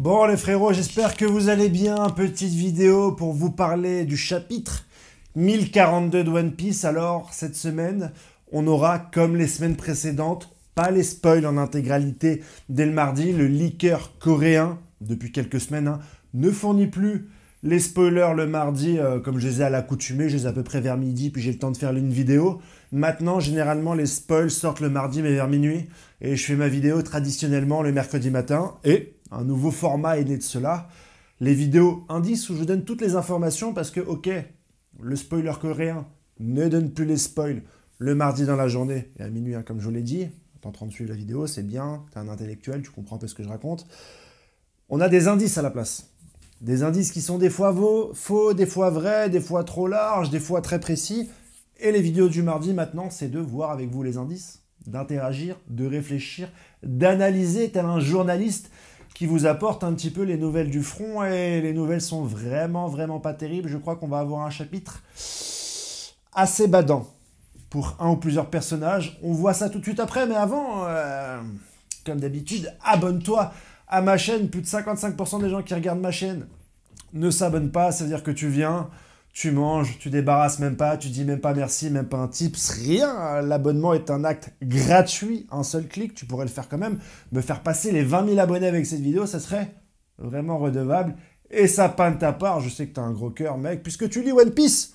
Bon les frérots, j'espère que vous allez bien. Petite vidéo pour vous parler du chapitre 1042 de One Piece. Alors, cette semaine, on aura, comme les semaines précédentes, pas les spoils en intégralité dès le mardi. Le leaker coréen, depuis quelques semaines, ne fournit plus les spoilers le mardi, comme je les ai à l'accoutumée. Je les ai à peu près vers midi, puis j'ai le temps de faire une vidéo. Maintenant, généralement, les spoils sortent le mardi, mais vers minuit. Et je fais ma vidéo traditionnellement le mercredi matin. Et un nouveau format est né de cela. Les vidéos indices où je vous donne toutes les informations parce que, ok, le spoiler coréen ne donne plus les spoils le mardi dans la journée et à minuit, comme je vous l'ai dit. T'es en train de suivre la vidéo, c'est bien, t'es un intellectuel, tu comprends un peu ce que je raconte. On a des indices à la place. Des indices qui sont des fois faux, des fois vrais, des fois trop larges, des fois très précis. Et les vidéos du mardi, maintenant, c'est de voir avec vous les indices, d'interagir, de réfléchir, d'analyser tel un journaliste qui vous apporte un petit peu les nouvelles du front. Et les nouvelles sont vraiment pas terribles. Je crois qu'on va avoir un chapitre assez badant pour un ou plusieurs personnages. On voit ça tout de suite après, mais avant, comme d'habitude, abonne-toi à ma chaîne. Plus de 55% des gens qui regardent ma chaîne ne s'abonnent pas. Ça veut dire que tu viens, tu manges, tu débarrasses même pas, tu dis même pas merci, même pas un tips, rien. L'abonnement est un acte gratuit, un seul clic, tu pourrais le faire quand même. Me faire passer les 20 000 abonnés avec cette vidéo, ça serait vraiment redevable. Et ça pas de ta part, je sais que tu as un gros cœur, mec, puisque tu lis One Piece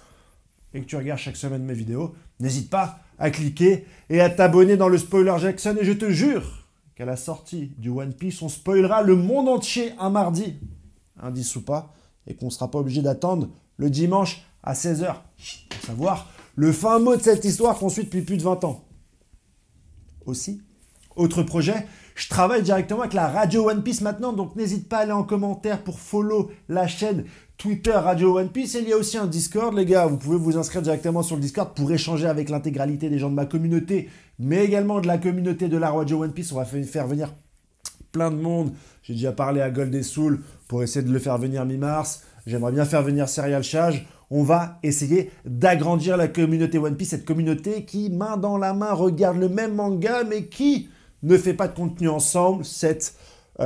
et que tu regardes chaque semaine mes vidéos, n'hésite pas à cliquer et à t'abonner dans le Spoiler Jackson. Et je te jure qu'à la sortie du One Piece, on spoilera le monde entier un mardi, indice ou pas, et qu'on ne sera pas obligé d'attendre le dimanche à 16 h. Pour savoir le fin mot de cette histoire qu'on suit depuis plus de 20 ans. Aussi, autre projet, je travaille directement avec la radio One Piece maintenant, donc n'hésite pas à aller en commentaire pour follow la chaîne Twitter Radio One Piece. Et il y a aussi un Discord, les gars, vous pouvez vous inscrire directement sur le Discord pour échanger avec l'intégralité des gens de ma communauté, mais également de la communauté de la radio One Piece. On va faire venir plein de monde. J'ai déjà parlé à Gold et Soul pour essayer de le faire venir mi-mars. J'aimerais bien faire venir Serial Chage. On va essayer d'agrandir la communauté One Piece, cette communauté qui, main dans la main, regarde le même manga, mais qui ne fait pas de contenu ensemble. Cette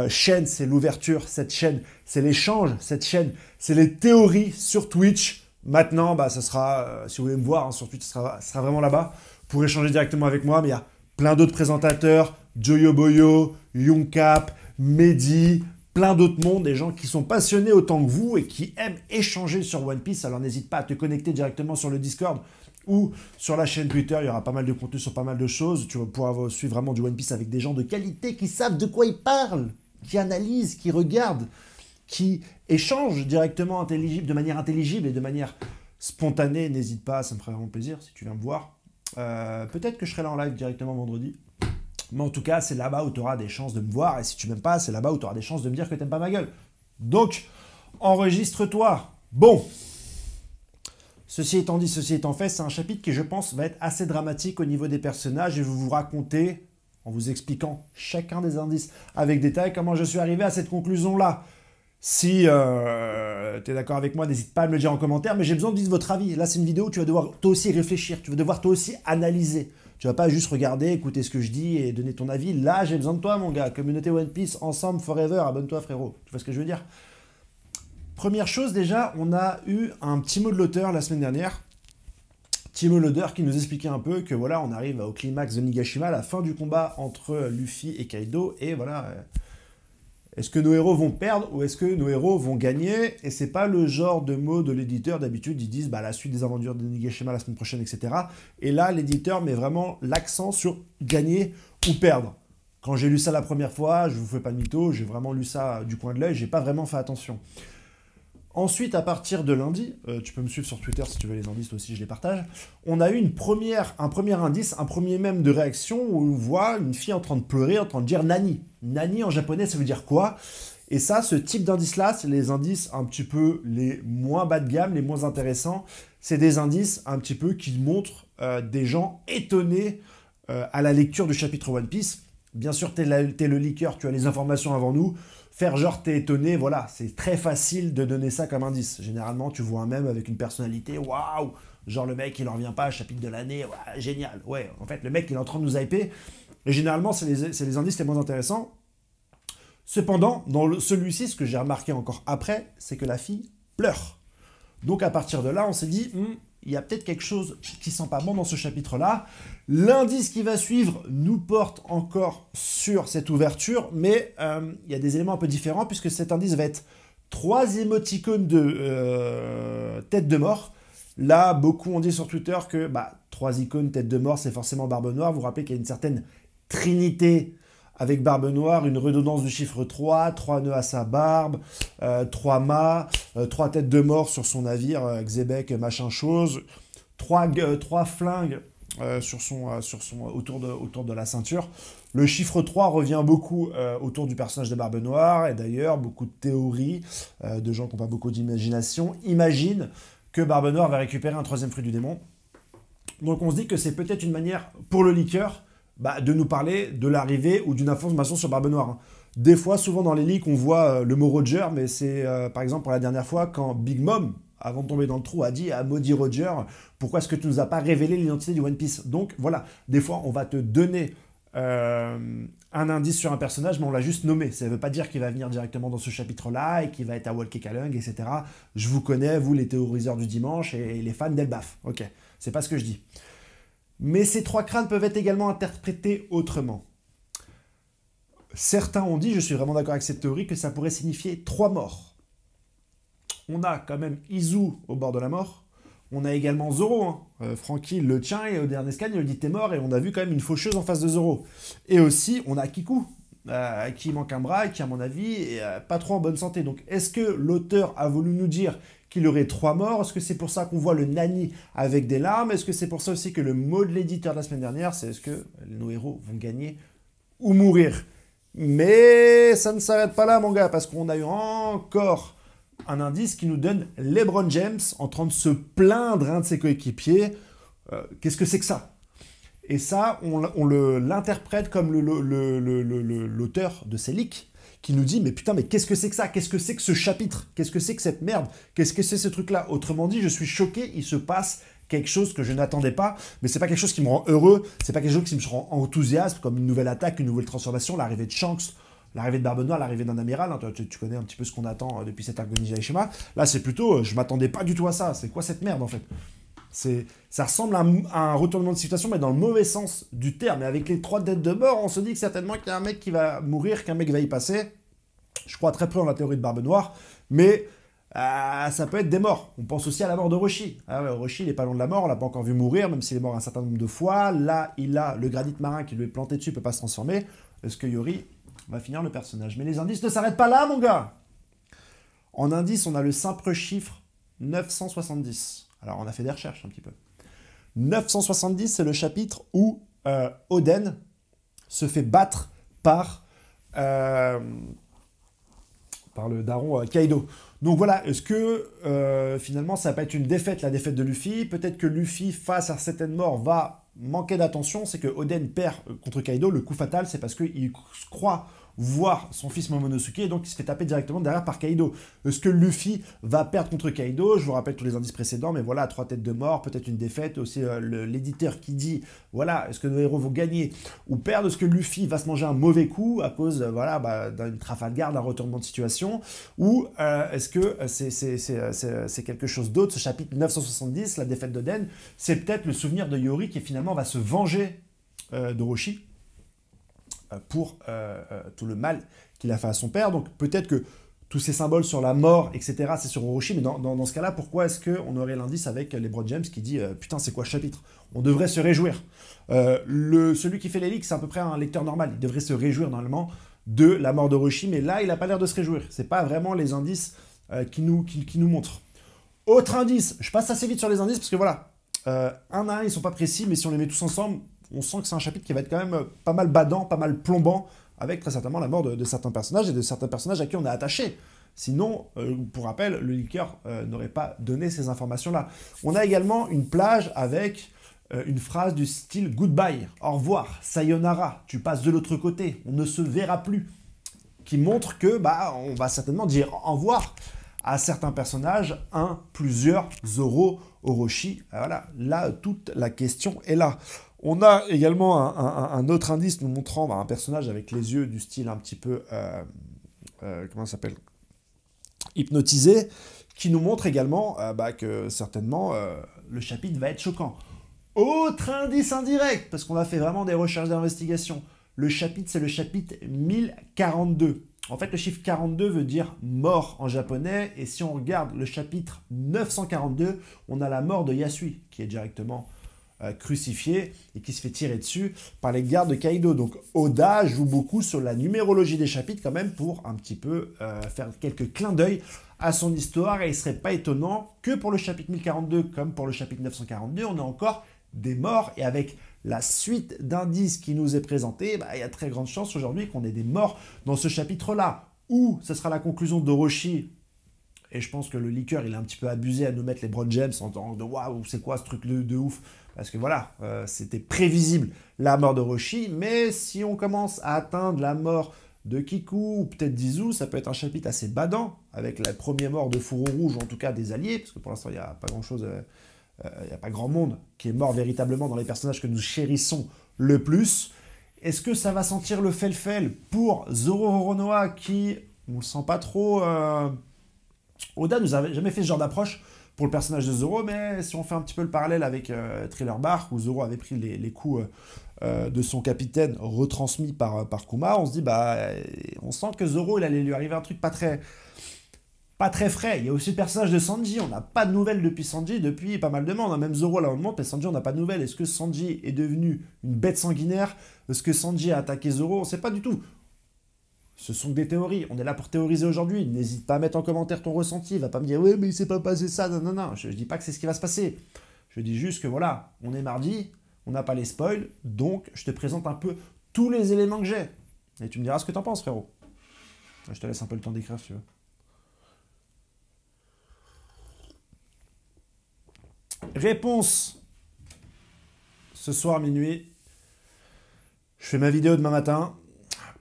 chaîne, c'est l'ouverture. Cette chaîne, c'est l'échange. Cette chaîne, c'est les théories sur Twitch. Maintenant, ça sera, si vous voulez me voir sur Twitch, ça sera vraiment là-bas pour échanger directement avec moi. Mais il y a plein d'autres présentateurs, Joyo Boyo, Youngcap, Mehdi, plein d'autres mondes, des gens qui sont passionnés autant que vous et qui aiment échanger sur One Piece. Alors n'hésite pas à te connecter directement sur le Discord ou sur la chaîne Twitter. Il y aura pas mal de contenu sur pas mal de choses. Tu vas pouvoir suivre vraiment du One Piece avec des gens de qualité qui savent de quoi ils parlent, qui analysent, qui regardent, qui échangent directement de manière intelligible et de manière spontanée. N'hésite pas, ça me ferait vraiment plaisir si tu viens me voir. Peut-être que je serai là en live directement vendredi. Mais en tout cas, c'est là-bas où tu auras des chances de me voir. Et si tu m'aimes pas, c'est là-bas où tu auras des chances de me dire que tu n'aimes pas ma gueule. Donc, enregistre-toi. Bon. Ceci étant dit, ceci étant fait, c'est un chapitre qui, je pense, va être assez dramatique au niveau des personnages. Et je vais vous raconter, en vous expliquant chacun des indices avec détail, comment je suis arrivé à cette conclusion-là. Si tu es d'accord avec moi, n'hésite pas à me le dire en commentaire. Mais j'ai besoin de votre avis. Là, c'est une vidéo où tu vas devoir toi aussi réfléchir. Tu vas devoir toi aussi analyser. Tu vas pas juste regarder, écouter ce que je dis et donner ton avis. Là, j'ai besoin de toi, mon gars. Communauté One Piece, ensemble, forever. Abonne-toi, frérot. Tu vois ce que je veux dire? Première chose, déjà, on a eu un petit mot de l'auteur la semaine dernière. Petit mot de l'auteur qui nous expliquait un peu que voilà, on arrive au climax de Nigashima, la fin du combat entre Luffy et Kaido. Et voilà, est-ce que nos héros vont perdre ou est-ce que nos héros vont gagner? Et c'est pas le genre de mot de l'éditeur. D'habitude, ils disent la suite des aventures de Nigashima la semaine prochaine, etc. Et là, l'éditeur met vraiment l'accent sur gagner ou perdre. Quand j'ai lu ça la première fois, je vous fais pas de mytho, j'ai vraiment lu ça du coin de l'œil, j'ai pas vraiment fait attention. Ensuite, à partir de lundi, tu peux me suivre sur Twitter si tu veux les indices aussi, je les partage. On a eu un premier indice, un premier mème de réaction où on voit une fille en train de pleurer, en train de dire Nani. Nani en japonais, ça veut dire quoi? Et ça, ce type d'indice-là, c'est les indices un petit peu les moins bas de gamme, les moins intéressants. C'est des indices un petit peu qui montrent des gens étonnés à la lecture du chapitre One Piece. Bien sûr, t'es le leaker, tu as les informations avant nous. Faire genre t'es étonné, voilà, c'est très facile de donner ça comme indice. Généralement, tu vois un mème avec une personnalité, waouh, genre le mec, il en revient pas, chapitre de l'année, ouais, génial. Ouais, en fait, le mec, il est en train de nous hyper. Et généralement, c'est les indices les moins intéressants. Cependant, dans celui-ci, ce que j'ai remarqué encore après, c'est que la fille pleure. Donc à partir de là, on s'est dit, il y a peut-être quelque chose qui sent pas bon dans ce chapitre-là. L'indice qui va suivre nous porte encore sur cette ouverture, mais il y a des éléments un peu différents, puisque cet indice va être 3 émoticônes de tête de mort. Là, beaucoup ont dit sur Twitter que 3 icônes tête de mort, c'est forcément Barbe Noire. Vous vous rappelez qu'il y a une certaine trinité avec Barbe Noire, une redondance du chiffre 3, 3 nœuds à sa barbe, 3 mâts, 3 têtes de mort sur son navire, Xébec, machin chose, 3 flingues autour de la ceinture. Le chiffre 3 revient beaucoup autour du personnage de Barbe Noire, et d'ailleurs, beaucoup de théories de gens qui n'ont pas beaucoup d'imagination imaginent que Barbe Noire va récupérer un 3e fruit du démon. Donc on se dit que c'est peut-être une manière pour le leaker de nous parler de l'arrivée ou d'une information sur Barbe Noire. Des fois, souvent dans les leaks, on voit le mot Roger, mais c'est par exemple pour la dernière fois quand Big Mom, avant de tomber dans le trou, a dit à maudit Roger, pourquoi est-ce que tu nous as pas révélé l'identité du One Piece? Donc voilà, des fois on va te donner un indice sur un personnage, mais on l'a juste nommé. Ça ne veut pas dire qu'il va venir directement dans ce chapitre-là et qu'il va être à Walkekalung, etc. Je vous connais, vous les théoriseurs du dimanche et les fans d'Elbaf. Ok, c'est pas ce que je dis. Mais ces 3 crânes peuvent être également interprétés autrement. Certains ont dit, je suis vraiment d'accord avec cette théorie, que ça pourrait signifier 3 morts. On a quand même Izu au bord de la mort. On a également Zoro. Franky le tient et au dernier scan, il lui dit t'es mort, et on a vu quand même une faucheuse en face de Zoro. Et aussi, on a Kiku, qui manque un bras et qui, à mon avis, est pas trop en bonne santé. Donc, est-ce que l'auteur a voulu nous dire qu'il aurait 3 morts? Est-ce que c'est pour ça qu'on voit le Nani avec des larmes? Est-ce que c'est pour ça aussi que le mot de l'éditeur de la semaine dernière, c'est est-ce que nos héros vont gagner ou mourir? Mais ça ne s'arrête pas là, mon gars, parce qu'on a eu encore un indice qui nous donne LeBron James en train de se plaindre de ses coéquipiers. Qu'est-ce que c'est que ça? Et ça, on l'interprète comme l'auteur de ces leaks, qui nous dit, mais putain, mais qu'est-ce que c'est que ça? Qu'est-ce que c'est que ce chapitre? Qu'est-ce que c'est que cette merde? Qu'est-ce que c'est ce truc-là? Autrement dit, je suis choqué, il se passe quelque chose que je n'attendais pas, mais c'est pas quelque chose qui me rend heureux, c'est pas quelque chose qui me rend enthousiaste, comme une nouvelle attaque, une nouvelle transformation, l'arrivée de Shanks, l'arrivée de Barbe Noire, l'arrivée d'un amiral, hein, tu connais un petit peu ce qu'on attend depuis cette arc de Ninja Ishima. Là, c'est plutôt, je m'attendais pas du tout à ça, c'est quoi cette merde en fait? Ça ressemble à un retournement de situation, mais dans le mauvais sens du terme. Et avec les 3 têtes de mort, on se dit que certainement qu'il y a un mec qui va mourir, qu'un mec va y passer. Je crois très peu en la théorie de Barbe Noire, mais ça peut être des morts. On pense aussi à la mort de Orochi. Ah ouais, Orochi, il n'est pas loin de la mort, on l'a pas encore vu mourir, même s'il est mort un certain nombre de fois. Là, il a le granit marin qui lui est planté dessus, il ne peut pas se transformer. Est-ce que Yori va finir le personnage? Mais les indices ne s'arrêtent pas là, mon gars. En indice, on a le simple chiffre 970. Alors, on a fait des recherches un petit peu. 970, c'est le chapitre où Oden se fait battre par le daron Kaido. Donc voilà, est-ce que finalement ça va pas être une défaite, la défaite de Luffy? Peut-être que Luffy, face à certaines morts, va manquer d'attention. C'est que Oden perd contre Kaido. Le coup fatal, c'est parce qu'il croit voir son fils Momonosuke, et donc il se fait taper directement derrière par Kaido. Est-ce que Luffy va perdre contre Kaido? Je vous rappelle tous les indices précédents, mais voilà, 3 têtes de mort, peut-être une défaite. Aussi l'éditeur qui dit, voilà, est-ce que nos héros vont gagner ou perdre? Est-ce que Luffy va se manger un mauvais coup à cause d'une Trafalgar, d'un retournement de situation? Ou est-ce que c'est quelque chose d'autre? Ce chapitre 970, la défaite d'Oden, c'est peut-être le souvenir de Yori qui finalement va se venger d'Orochi pour tout le mal qu'il a fait à son père. Donc peut-être que tous ces symboles sur la mort, etc., c'est sur Orochi, mais dans ce cas-là, pourquoi est-ce qu'on aurait l'indice avec LeBron James qui dit « Putain, c'est quoi ce chapitre ?» On devrait se réjouir. Celui qui fait les leaks, c'est à peu près un lecteur normal. Il devrait se réjouir normalement de la mort d'Orochi, mais là, il n'a pas l'air de se réjouir. C'est pas vraiment les indices qui nous montrent. Autre indice, je passe assez vite sur les indices, parce que voilà, un à un, ils sont pas précis, mais si on les met tous ensemble, on sent que c'est un chapitre qui va être quand même pas mal badant, pas mal plombant, avec très certainement la mort de certains personnages, et de certains personnages à qui on est attaché. Sinon, pour rappel, le leaker n'aurait pas donné ces informations-là. On a également une plage avec une phrase du style « Goodbye »,« Au revoir »,« Sayonara »,« Tu passes de l'autre côté »,« On ne se verra plus », qui montre que on va certainement dire au revoir à certains personnages, plusieurs, Zoro, Orochi. Voilà, là, toute la question est là. On a également un autre indice nous montrant un personnage avec les yeux du style un petit peu comment ça s'appelle, hypnotisé, qui nous montre également que certainement le chapitre va être choquant. Autre indice indirect, parce qu'on a fait vraiment des recherches d'investigation. Le chapitre, c'est le chapitre 1042. En fait, le chiffre 42 veut dire mort en japonais, et si on regarde le chapitre 942, on a la mort de Yasui, qui est directement crucifié et qui se fait tirer dessus par les gardes de Kaido. Donc Oda joue beaucoup sur la numérologie des chapitres quand même pour un petit peu faire quelques clins d'œil à son histoire, et il ne serait pas étonnant que pour le chapitre 1042 comme pour le chapitre 942, on a encore des morts, et avec la suite d'indices qui nous est présentée, il y a très grande chance aujourd'hui qu'on ait des morts dans ce chapitre-là, ou ce sera la conclusion d'Orochi. Et je pense que le leaker, il a un petit peu abusé à nous mettre les Brown Gems en disant « Waouh, c'est quoi ce truc de ouf ?» Parce que voilà, c'était prévisible la mort de Roshi, mais si on commence à atteindre la mort de Kiku ou peut-être d'Izu, ça peut être un chapitre assez badant, avec la première mort de Fourreau Rouge, ou en tout cas des alliés, parce que pour l'instant, il n'y a pas grand-chose, il n'y a pas grand monde qui est mort véritablement dans les personnages que nous chérissons le plus. Est-ce que ça va sentir le fel-fel pour Zoro Roronoa, qui, on le sent pas trop... Oda nous avait jamais fait ce genre d'approche pour le personnage de Zoro, mais si on fait un petit peu le parallèle avec Thriller Bark, où Zoro avait pris les coups de son capitaine retransmis par Kuma, on se dit, on sent que Zoro, il allait lui arriver un truc pas très frais. Il y a aussi le personnage de Sanji, on n'a pas de nouvelles depuis Sanji, depuis pas mal de temps. Même Zoro, là, on le montre, mais Sanji, on n'a pas de nouvelles. Est-ce que Sanji est devenu une bête sanguinaire? Est-ce que Sanji a attaqué Zoro? On ne sait pas du tout. Ce sont que des théories. On est là pour théoriser aujourd'hui. N'hésite pas à mettre en commentaire ton ressenti. Va pas me dire, ouais, mais il s'est pas passé ça. Non, non, non. Je dis pas que c'est ce qui va se passer. Je dis juste que voilà, on est mardi, on n'a pas les spoils, donc je te présente un peu tous les éléments que j'ai. Et tu me diras ce que t'en penses, frérot. Je te laisse un peu le temps d'écrire, si tu veux. Réponse. Ce soir, minuit, je fais ma vidéo demain matin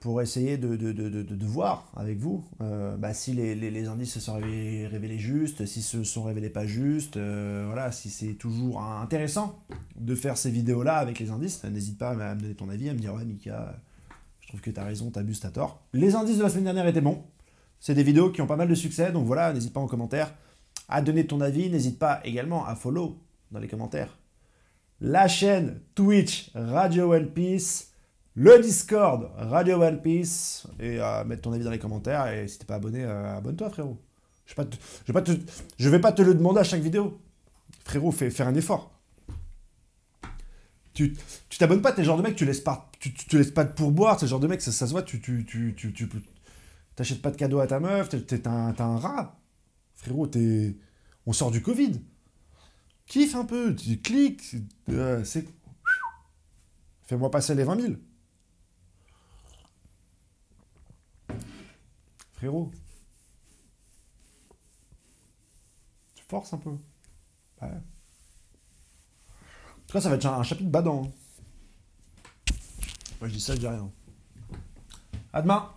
pour essayer de voir avec vous si les indices se sont révélés justes, s'ils se sont révélés pas justes, voilà, si c'est toujours intéressant de faire ces vidéos-là avec les indices. N'hésite pas à me donner ton avis, à me dire « Ouais, Mika, je trouve que t'as raison, t'abuses, t'as tort. » Les indices de la semaine dernière étaient bons. C'est des vidéos qui ont pas mal de succès, donc voilà, n'hésite pas en commentaire à donner ton avis. N'hésite pas également à follow dans les commentaires la chaîne Twitch Radio One Piece, le Discord Radio One Piece, et mettre ton avis dans les commentaires. Et si t'es pas abonné, abonne-toi, frérot. Je vais pas te le demander à chaque vidéo. Frérot, fais un effort. Tu t'abonnes pas, t'es le genre de mec, tu laisses pas de pourboire, c'est le genre de mec, ça se voit, t'achètes pas de cadeau à ta meuf, t'as un rat. Frérot, on sort du Covid. Kiffe un peu, tu cliques, fais-moi passer les 20 000. Frérot. Tu forces un peu. Ouais. En tout cas, ça va être un chapitre badant. Moi, je dis ça, je dis rien. À demain.